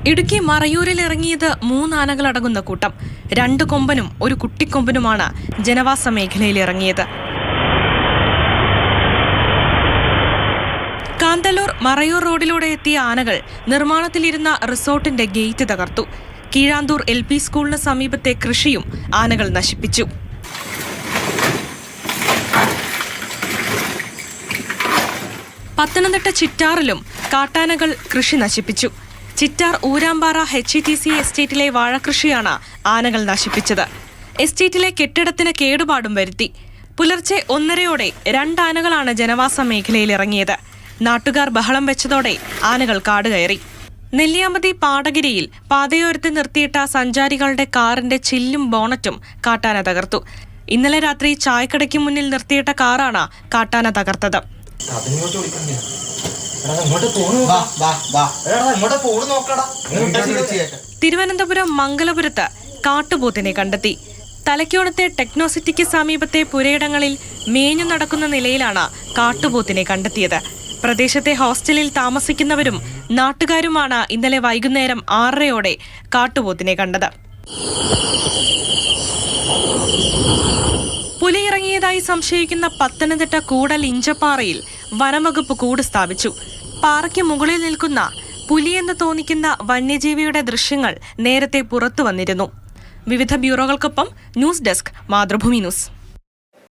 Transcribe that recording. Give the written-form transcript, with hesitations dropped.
ഇടുക്കി മറയൂരിൽ ഇറങ്ങിയത് 3 ആനകളടങ്ങുന്ന കൂട്ടം. 2 കൊമ്പനും ഒരു കുട്ടിക്കൊമ്പനുമാണ് ജനവാസ മേഖലയിൽ ഇറങ്ങിയത്. കാന്തല്ലൂർ മറയൂർ റോഡിലൂടെ എത്തിയ ആനകൾ നിർമ്മാണത്തിലിരുന്ന റിസോർട്ടിന്റെ ഗേറ്റ് തകർത്തു. കീഴാന്തൂർ LP സ്കൂളിന് സമീപത്തെ കൃഷിയും ആനകൾ നശിപ്പിച്ചു. പത്തനംതിട്ട ചിറ്റാറിലും കാട്ടാനകൾ കൃഷി നശിപ്പിച്ചു. ചിറ്റാർ ഊരാമ്പാറ HETC എസ്റ്റേറ്റിലെ വാഴകൃഷിയാണ് ആനകൾ നശിപ്പിച്ചത്. എസ്റ്റേറ്റിലെ കെട്ടിടത്തിന് കേടുപാടും വരുത്തി. പുലർച്ചെ 1:30-ഓടെ 2 ആനകളാണ് ജനവാസ മേഖലയിൽ ഇറങ്ങിയത്. നാട്ടുകാർ ബഹളം വെച്ചതോടെ ആനകൾ കാടുകയറി. നെല്ലിയാമ്പതി പാടഗിരിയിൽ പാതയോരത്ത് നിർത്തിയിട്ട സഞ്ചാരികളുടെ കാറിന്റെ ചില്ലും ബോണറ്റും കാട്ടാന തകർത്തു. ഇന്നലെ രാത്രി ചായക്കടയ്ക്ക് മുന്നിൽ നിർത്തിയിട്ട കാറാണ് കാട്ടാന തകർത്തത്. തിരുവനന്തപുരം മംഗലപുരത്ത് കാട്ടുപോത്തിനെ കണ്ടെത്തി. തലയ്ക്കോണത്തെ ടെക്നോസിറ്റിക്ക് സമീപത്തെ പുരയിടങ്ങളിൽ മേഞ്ഞു നടക്കുന്ന നിലയിലാണ് കാട്ടുപോത്തിനെ കണ്ടെത്തിയത്. പ്രദേശത്തെ ഹോസ്റ്റലിൽ താമസിക്കുന്നവരും നാട്ടുകാരുമാണ് ഇന്നലെ വൈകുന്നേരം 6:30-ഓടെ കാട്ടുപോത്തിനെ കണ്ടത്. പുലിയിറങ്ങിയതായി സംശയിക്കുന്ന പത്തനംതിട്ട കൂടൽ ഇഞ്ചപ്പാറയിൽ വനംവകുപ്പ് കൂട് സ്ഥാപിച്ചു. പാറയ്ക്ക് മുകളിൽ നിൽക്കുന്ന പുലിയെന്ന് തോന്നിക്കുന്ന വന്യജീവിയുടെ ദൃശ്യങ്ങൾ നേരത്തെ പുറത്തു വന്നിരുന്നു. വിവിധ ബ്യൂറോകൾക്കൊപ്പം ന്യൂസ് ഡെസ്ക്, മാതൃഭൂമി ന്യൂസ്.